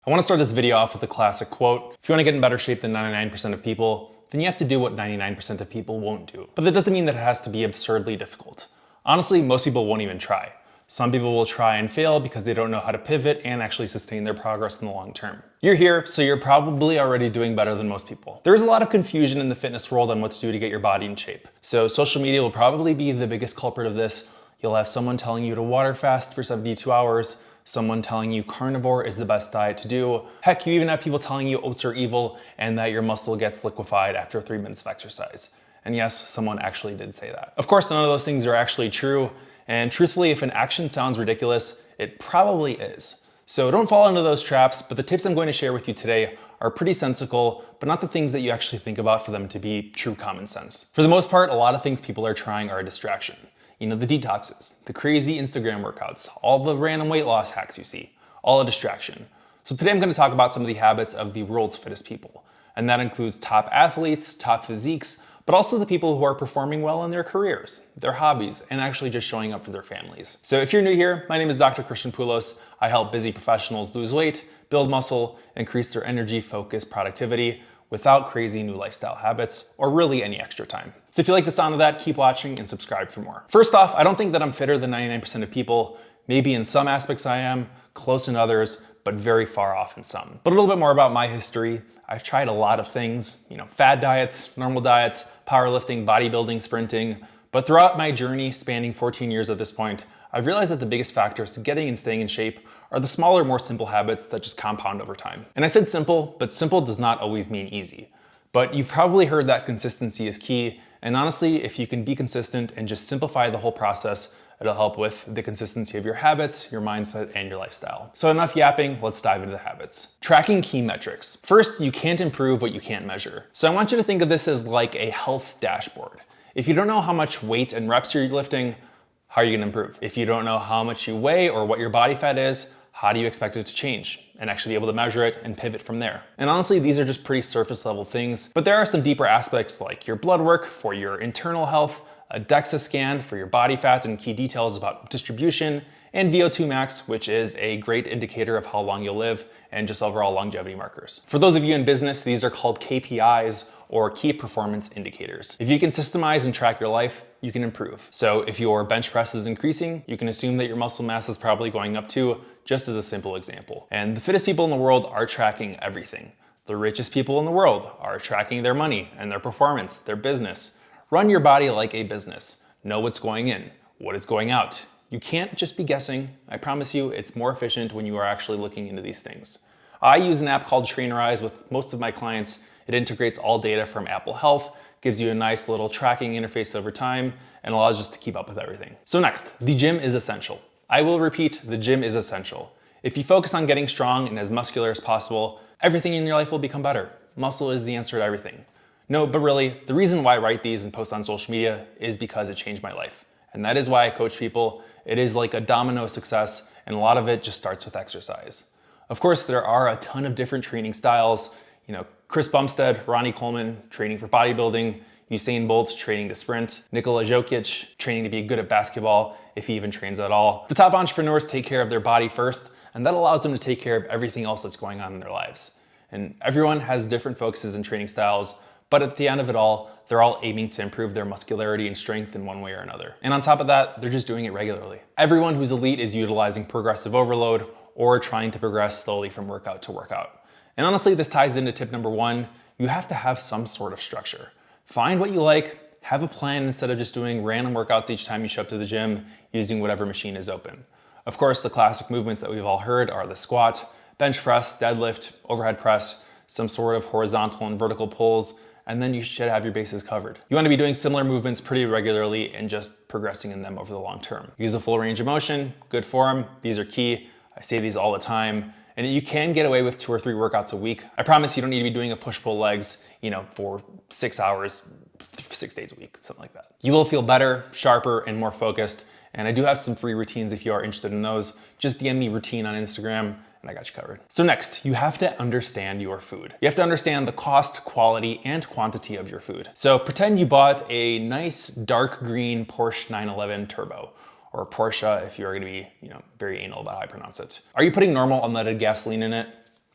I want to start this video off with a classic quote. If you want to get in better shape than 99% of people, then you have to do what 99% of people won't do. But that doesn't mean that it has to be absurdly difficult. Honestly, most people won't even try. Some people will try and fail because they don't know how to pivot and actually sustain their progress in the long term. You're here, so you're probably already doing better than most people. There's a lot of confusion in the fitness world on what to do to get your body in shape. So social media will probably be the biggest culprit of this. You'll have someone telling you to water fast for 72 hours, someone telling you carnivore is the best diet to do. Heck, you even have people telling you oats are evil and that your muscle gets liquefied after 3 minutes of exercise. And yes, someone actually did say that. Of course, none of those things are actually true. And truthfully, if an action sounds ridiculous, it probably is. So don't fall into those traps, but the tips I'm going to share with you today are pretty sensical, but not the things that you actually think about for them to be true common sense. For the most part, a lot of things people are trying are a distraction. You know, the detoxes, the crazy Instagram workouts, all the random weight loss hacks you see, all a distraction. So today I'm going to talk about some of the habits of the world's fittest people. And that includes top athletes, top physiques, but also the people who are performing well in their careers, their hobbies, and actually just showing up for their families. So if you're new here, my name is Dr. Poulos. I help busy professionals lose weight, build muscle, increase their energy, focus, productivity, without crazy new lifestyle habits or really any extra time. So if you like the sound of that, keep watching and subscribe for more. First off, I don't think that I'm fitter than 99% of people. Maybe in some aspects I am, close in others, but very far off in some. But a little bit more about my history. I've tried a lot of things, fad diets, normal diets, powerlifting, bodybuilding, sprinting. But throughout my journey, spanning 14 years at this point, I've realized that the biggest factors to getting and staying in shape are the smaller, more simple habits that just compound over time. And I said simple, but simple does not always mean easy. But you've probably heard that consistency is key. And honestly, if you can be consistent and just simplify the whole process, it'll help with the consistency of your habits, your mindset, and your lifestyle. So enough yapping, let's dive into the habits. Tracking key metrics. First, you can't improve what you can't measure. So I want you to think of this as like a health dashboard. If you don't know how much weight and reps you're lifting, how are you gonna improve? If you don't know how much you weigh or what your body fat is, how do you expect it to change and actually be able to measure it and pivot from there? And honestly, these are just pretty surface level things, but there are some deeper aspects like your blood work for your internal health, a DEXA scan for your body fat and key details about distribution, and VO2 max, which is a great indicator of how long you'll live and just overall longevity markers. For those of you in business, these are called KPIs or key performance indicators. If you can systemize and track your life, you can improve. So if your bench press is increasing, you can assume that your muscle mass is probably going up too, just as a simple example. And the fittest people in the world are tracking everything. The richest people in the world are tracking their money and their performance, their business. Run your body like a business. Know what's going in, what is going out. You can't just be guessing. I promise you, it's more efficient when you are actually looking into these things. I use an app called Trainerize with most of my clients. It integrates all data from Apple Health, gives you a nice little tracking interface over time, and allows us to keep up with everything. So next, the gym is essential. I will repeat, the gym is essential. If you focus on getting strong and as muscular as possible, everything in your life will become better. Muscle is the answer to everything. No, but really, the reason why I write these and post on social media is because it changed my life. And that is why I coach people. It is like a domino success, and a lot of it just starts with exercise. Of course, there are a ton of different training styles. Chris Bumstead, Ronnie Coleman, training for bodybuilding, Usain Bolt, training to sprint, Nikola Jokic, training to be good at basketball, if he even trains at all. The top entrepreneurs take care of their body first, and that allows them to take care of everything else that's going on in their lives. And everyone has different focuses and training styles, but at the end of it all, they're all aiming to improve their muscularity and strength in one way or another. And on top of that, they're just doing it regularly. Everyone who's elite is utilizing progressive overload or trying to progress slowly from workout to workout. And honestly, this ties into tip number one. You have to have some sort of structure. Find what you like, have a plan instead of just doing random workouts each time you show up to the gym using whatever machine is open. Of course, the classic movements that we've all heard are the squat, bench press, deadlift, overhead press, some sort of horizontal and vertical pulls, and then you should have your bases covered. You want to be doing similar movements pretty regularly and just progressing in them over the long term. Use a full range of motion, good form. These are key. I say these all the time. And you can get away with 2 or 3 workouts a week. I promise you don't need to be doing a push-pull legs, for 6 hours, 6 days a week, something like that. You will feel better, sharper, and more focused. And I do have some free routines if you are interested in those. Just DM me routine on Instagram and I got you covered. So next, you have to understand your food. You have to understand the cost, quality, and quantity of your food. So pretend you bought a nice dark green Porsche 911 Turbo, or Porsche if you're gonna be, very anal about how I pronounce it. Are you putting normal unleaded gasoline in it?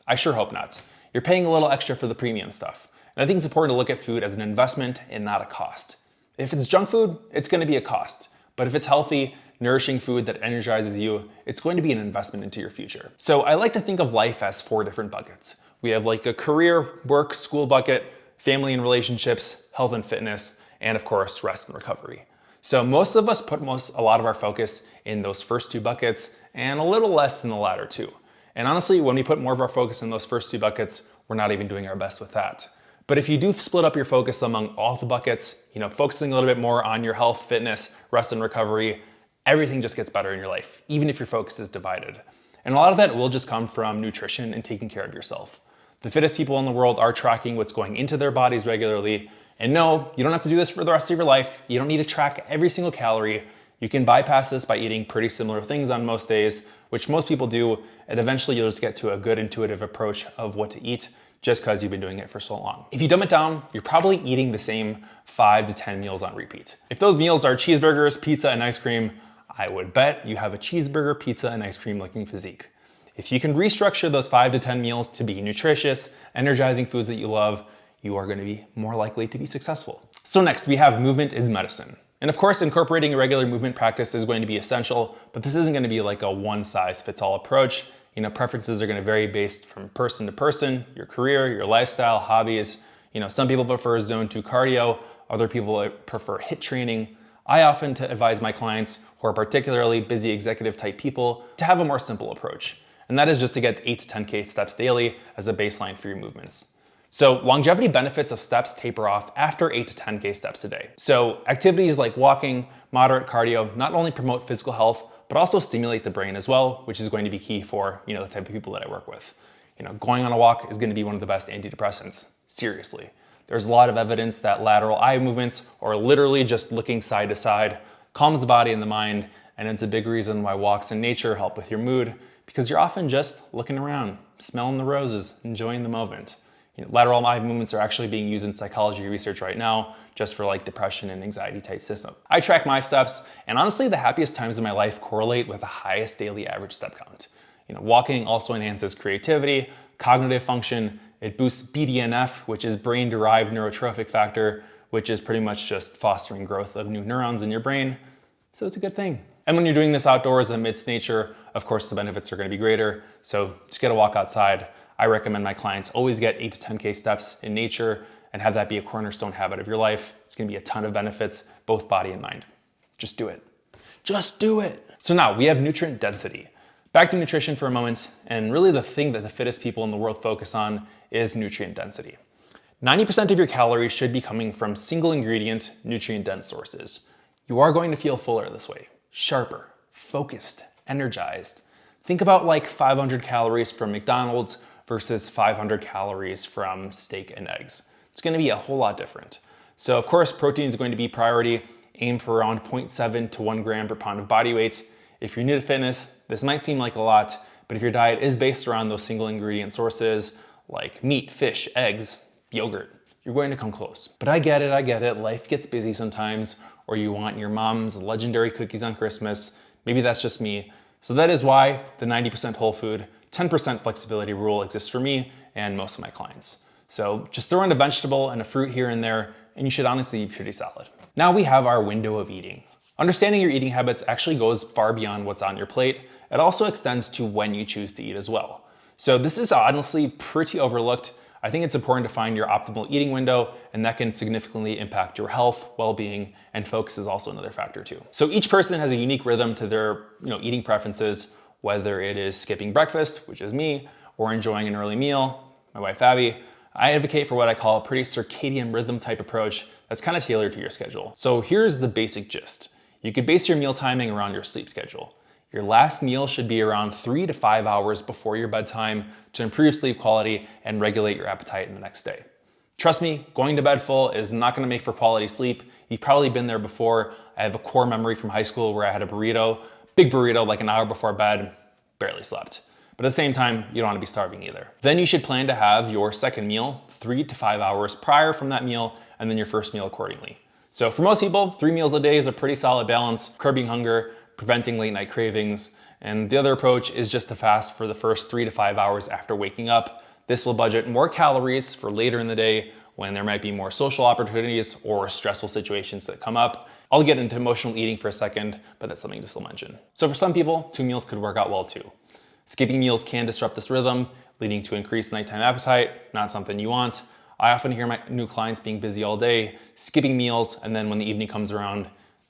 I sure hope not. You're paying a little extra for the premium stuff. And I think it's important to look at food as an investment and not a cost. If it's junk food, it's going to be a cost. But if it's healthy, nourishing food that energizes you, it's going to be an investment into your future. So I like to think of life as 4 different buckets. We have like a career, work, school bucket, family and relationships, health and fitness, and of course, rest and recovery. So most of us put a lot of our focus in those first 2 buckets and a little less in the latter 2. And honestly, when we put more of our focus in those first 2 buckets, we're not even doing our best with that. But if you do split up your focus among all the buckets, focusing a little bit more on your health, fitness, rest and recovery, everything just gets better in your life, even if your focus is divided. And a lot of that will just come from nutrition and taking care of yourself. The fittest people in the world are tracking what's going into their bodies regularly. And no, you don't have to do this for the rest of your life. You don't need to track every single calorie. You can bypass this by eating pretty similar things on most days, which most people do, and eventually you'll just get to a good intuitive approach of what to eat just because you've been doing it for so long. If you dumb it down, you're probably eating the same 5 to 10 meals on repeat. If those meals are cheeseburgers, pizza, and ice cream, I would bet you have a cheeseburger, pizza, and ice cream looking physique. If you can restructure those 5 to 10 meals to be nutritious, energizing foods that you love, you are going to be more likely to be successful. So next, we have movement is medicine. And of course, incorporating a regular movement practice is going to be essential, but this isn't going to be like a one-size-fits-all approach. Preferences are going to vary based from person to person, your career, your lifestyle, hobbies. Some people prefer zone 2 cardio, other people prefer HIIT training. I often advise my clients who are particularly busy executive type people to have a more simple approach. And that is just to get 8 to 10K steps daily as a baseline for your movements. So longevity benefits of steps taper off after 8 to 10K steps a day. So activities like walking, moderate cardio, not only promote physical health, but also stimulate the brain as well, which is going to be key for the type of people that I work with. Going on a walk is going to be one of the best antidepressants, seriously. There's a lot of evidence that lateral eye movements, or literally just looking side to side, calms the body and the mind, and it's a big reason why walks in nature help with your mood, because you're often just looking around, smelling the roses, enjoying the moment. Lateral eye movements are actually being used in psychology research right now, just for like depression and anxiety type system. I track my steps, and honestly, the happiest times in my life correlate with the highest daily average step count. Walking also enhances creativity, cognitive function. It boosts BDNF, which is brain-derived neurotrophic factor, which is pretty much just fostering growth of new neurons in your brain. So it's a good thing. And when you're doing this outdoors amidst nature, of course, the benefits are going to be greater. So just get a walk outside. I recommend my clients always get 8 to 10K steps in nature and have that be a cornerstone habit of your life. It's going to be a ton of benefits, both body and mind. Just do it. Just do it. So now we have nutrient density. Back to nutrition for a moment, and really the thing that the fittest people in the world focus on is nutrient density. 90% of your calories should be coming from single ingredient, nutrient dense sources. You are going to feel fuller this way, sharper, focused, energized. Think about like 500 calories from McDonald's versus 500 calories from steak and eggs. It's going to be a whole lot different. So of course, protein is going to be priority. Aim for around 0.7 to 1 gram per pound of body weight. If you're new to fitness, this might seem like a lot, but if your diet is based around those single ingredient sources like meat, fish, eggs, yogurt, you're going to come close. But I get it. Life gets busy sometimes, or you want your mom's legendary cookies on Christmas. Maybe that's just me. So that is why the 90% whole food, 10% flexibility rule exists for me and most of my clients. So just throw in a vegetable and a fruit here and there, and you should honestly be pretty solid. Now we have our window of eating. Understanding your eating habits actually goes far beyond what's on your plate. It also extends to when you choose to eat as well. So this is honestly pretty overlooked. I think it's important to find your optimal eating window, and that can significantly impact your health, well-being, and focus is also another factor too. So each person has a unique rhythm to their eating preferences, whether it is skipping breakfast, which is me, or enjoying an early meal, my wife Abby. I advocate for what I call a pretty circadian rhythm type approach that's kind of tailored to your schedule. So here's the basic gist. You could base your meal timing around your sleep schedule. Your last meal should be around 3 to 5 hours before your bedtime to improve sleep quality and regulate your appetite in the next day. Trust me, going to bed full is not going to make for quality sleep. You've probably been there before. I have a core memory from high school where I had a burrito, big burrito, like an hour before bed, barely slept. But at the same time, you don't want to be starving either. Then you should plan to have your second meal 3 to 5 hours prior from that meal, and then your first meal accordingly. So for most people, 3 meals a day is a pretty solid balance, curbing hunger, preventing late night cravings, And the other approach is just to fast for the first 3 to 5 hours after waking up. This will budget more calories for later in the day when there might be more social opportunities or stressful situations that come up. I'll get into emotional eating for a second, but that's something to still mention. So for some people, 2 meals could work out well too. Skipping meals can disrupt this rhythm, leading to increased nighttime appetite, not something you want. I often hear my new clients being busy all day, skipping meals, and then when the evening comes around,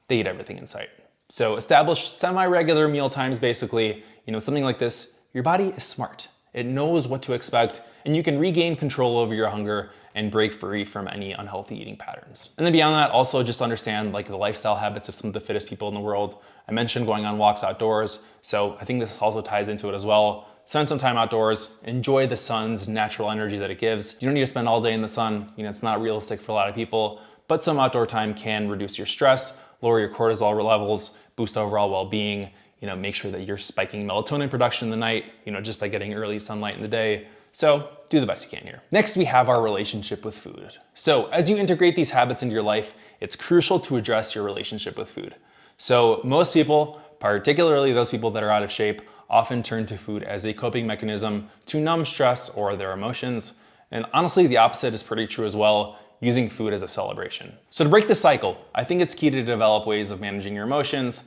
they eat everything in sight. So establish semi-regular meal times basically. Something like this, your body is smart. It knows what to expect, and you can regain control over your hunger and break free from any unhealthy eating patterns. And then beyond that, also just understand the lifestyle habits of some of the fittest people in the world. I mentioned going on walks outdoors, so I think this also ties into it as well. Spend some time outdoors, enjoy the sun's natural energy that it gives. You don't need to spend all day in the sun. It's not realistic for a lot of people, but some outdoor time can reduce your stress, lower your cortisol levels, boost overall well-being, make sure that you're spiking melatonin production in the night, just by getting early sunlight in the day. So do the best you can here. Next, we have our relationship with food. So as you integrate these habits into your life, it's crucial to address your relationship with food. So most people, particularly those people that are out of shape, often turn to food as a coping mechanism to numb stress or their emotions. And honestly, the opposite is pretty true as well, using food as a celebration. So to break the cycle, I think it's key to develop ways of managing your emotions.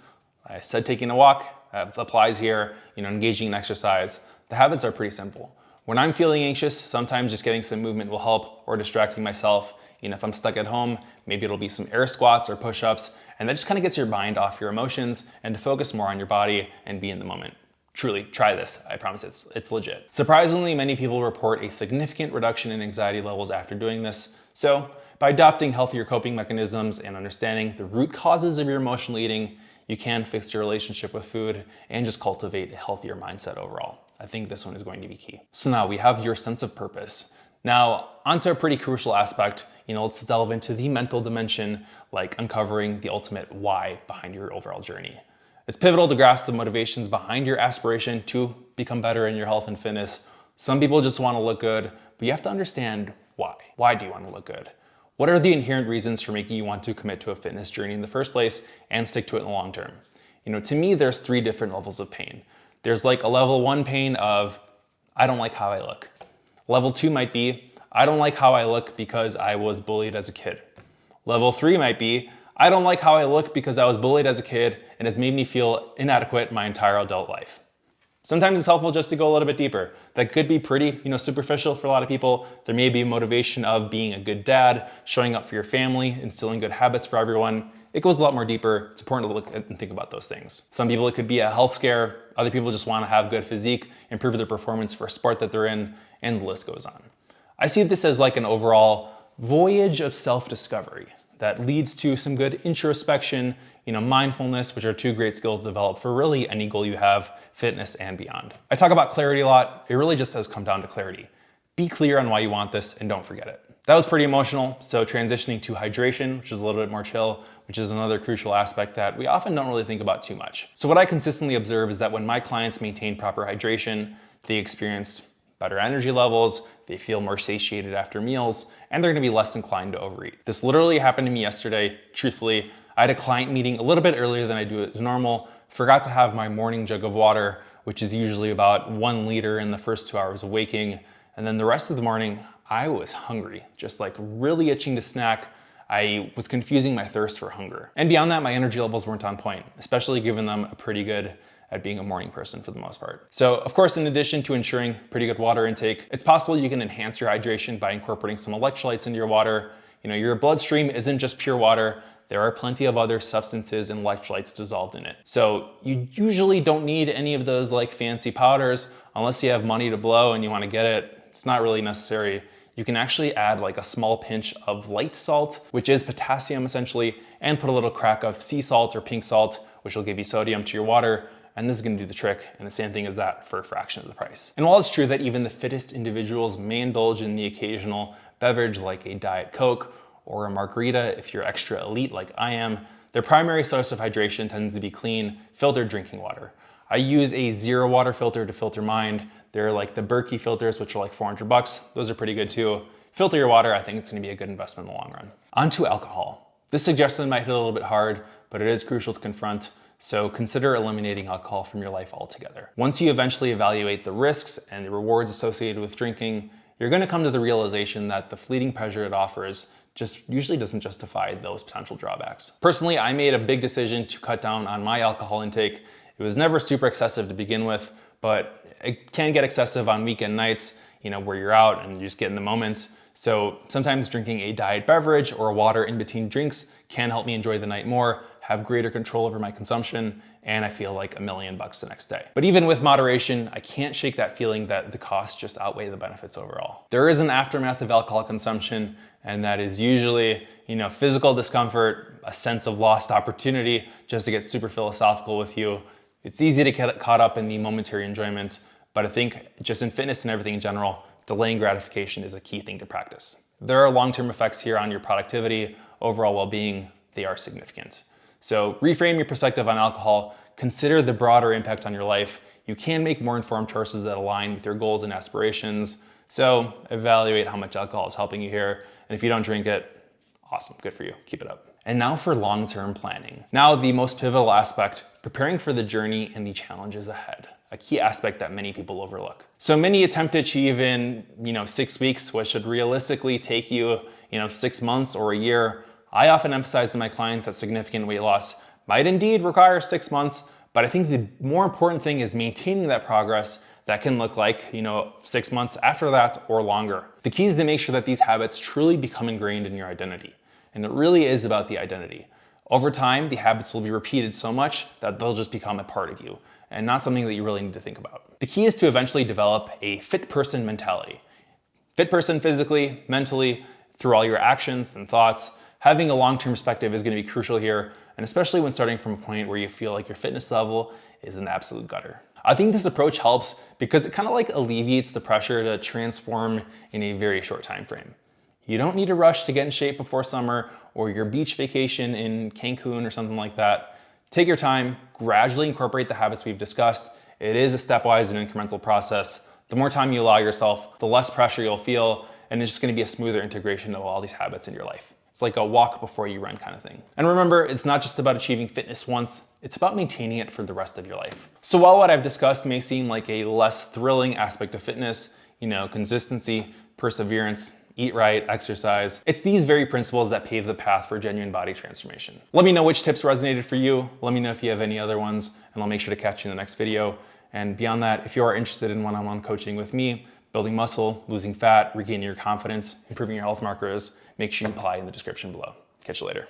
I said taking a walk, that applies here, engaging in exercise. The habits are pretty simple. When I'm feeling anxious, sometimes just getting some movement will help, or distracting myself. If I'm stuck at home, maybe it'll be some air squats or push-ups, and that just kind of gets your mind off your emotions and to focus more on your body and be in the moment. Truly, try this. I promise it's legit. Surprisingly, many people report a significant reduction in anxiety levels after doing this. So by adopting healthier coping mechanisms and understanding the root causes of your emotional eating, you can fix your relationship with food and just cultivate a healthier mindset overall. I think this one is going to be key. So now we have your sense of purpose. Now, onto a pretty crucial aspect, let's delve into the mental dimension, like uncovering the ultimate why behind your overall journey. It's pivotal to grasp the motivations behind your aspiration to become better in your health and fitness. Some people just want to look good, but you have to understand why. Why do you want to look good? What are the inherent reasons for making you want to commit to a fitness journey in the first place and stick to it in the long term? To me, there's 3 different levels of pain. There's like a level 1 pain of, I don't like how I look. Level 2 might be, I don't like how I look because I was bullied as a kid. Level 3 might be, I don't like how I look because I was bullied as a kid and has made me feel inadequate my entire adult life. Sometimes it's helpful just to go a little bit deeper. That could be pretty, superficial for a lot of people. There may be a motivation of being a good dad, showing up for your family, instilling good habits for everyone. It goes a lot more deeper. It's important to look at and think about those things. Some people, it could be a health scare. Other people just want to have good physique, improve their performance for a sport that they're in, and the list goes on. I see this as like an overall voyage of self-discovery that leads to some good introspection, mindfulness, which are 2 great skills to develop for really any goal you have, fitness and beyond. I talk about clarity a lot. It really just does come down to clarity. Be clear on why you want this and don't forget it. That was pretty emotional, so transitioning to hydration, which is a little bit more chill, which is another crucial aspect that we often don't really think about too much. So what I consistently observe is that when my clients maintain proper hydration, they experience better energy levels, they feel more satiated after meals, and they're gonna be less inclined to overeat. This literally happened to me yesterday, truthfully. I had a client meeting a little bit earlier than I do as normal, forgot to have my morning jug of water, which is usually about 1 liter in the first 2 hours of waking, and then the rest of the morning, I was hungry, just like really itching to snack. I was confusing my thirst for hunger. And beyond that, my energy levels weren't on point, especially given them a pretty good at being a morning person for the most part. So of course, in addition to ensuring pretty good water intake, it's possible you can enhance your hydration by incorporating some electrolytes into your water. Your bloodstream isn't just pure water. There are plenty of other substances and electrolytes dissolved in it. So you usually don't need any of those like fancy powders unless you have money to blow and you want to get it. It's not really necessary. You can actually add like a small pinch of light salt, which is potassium essentially, and put a little crack of sea salt or pink salt, which will give you sodium to your water. And this is gonna do the trick, and the same thing as that for a fraction of the price. And while it's true that even the fittest individuals may indulge in the occasional beverage like a Diet Coke or a margarita if you're extra elite like I am, their primary source of hydration tends to be clean, filtered drinking water. I use a 0 water filter to filter mine. They're like the Berkey filters, which are like $400. Those are pretty good too. Filter your water. I think it's gonna be a good investment in the long run. On to alcohol. This suggestion might hit a little bit hard, but it is crucial to confront. So consider eliminating alcohol from your life altogether. Once you eventually evaluate the risks and the rewards associated with drinking, you're going to come to the realization that the fleeting pleasure it offers just usually doesn't justify those potential drawbacks. Personally, I made a big decision to cut down on my alcohol intake. It was never super excessive to begin with, but it can get excessive on weekend nights, where you're out and you just get in the moment. So sometimes drinking a diet beverage or water in between drinks can help me enjoy the night more, have greater control over my consumption, and I feel like $1 million the next day. But even with moderation, I can't shake that feeling that the costs just outweigh the benefits overall. There is an aftermath of alcohol consumption, and that is usually, physical discomfort, a sense of lost opportunity. Just to get super philosophical with you, it's easy to get caught up in the momentary enjoyment, but I think just in fitness and everything in general, delaying gratification is a key thing to practice. There are long-term effects here on your productivity, overall well-being. They are significant. So reframe your perspective on alcohol, consider the broader impact on your life. You can make more informed choices that align with your goals and aspirations. So evaluate how much alcohol is helping you here. And if you don't drink it, awesome, good for you, keep it up. And now for long-term planning. Now the most pivotal aspect, preparing for the journey and the challenges ahead. A key aspect that many people overlook. So many attempt to achieve in 6 weeks, what should realistically take you 6 months or a year. I often emphasize to my clients that significant weight loss might indeed require 6 months, but I think the more important thing is maintaining that progress. That can look like 6 months after that or longer. The key is to make sure that these habits truly become ingrained in your identity. And it really is about the identity. Over time, the habits will be repeated so much that they'll just become a part of you, and not something that you really need to think about. The key is to eventually develop a fit person mentality. Fit person physically, mentally, through all your actions and thoughts. Having a long-term perspective is going to be crucial here, and especially when starting from a point where you feel like your fitness level is an absolute gutter. I think this approach helps because it kind of alleviates the pressure to transform in a very short time frame. You don't need to rush to get in shape before summer or your beach vacation in Cancun or something like that. Take your time, gradually incorporate the habits we've discussed. It is a stepwise and incremental process. The more time you allow yourself, the less pressure you'll feel, and it's just going to be a smoother integration of all these habits in your life. It's like a walk before you run kind of thing. And remember, it's not just about achieving fitness once, it's about maintaining it for the rest of your life. So while what I've discussed may seem like a less thrilling aspect of fitness, consistency, perseverance, eat right, exercise, it's these very principles that pave the path for genuine body transformation. Let me know which tips resonated for you. Let me know if you have any other ones, and I'll make sure to catch you in the next video. And beyond that, if you are interested in one-on-one coaching with me, building muscle, losing fat, regaining your confidence, improving your health markers, make sure you apply in the description below. Catch you later.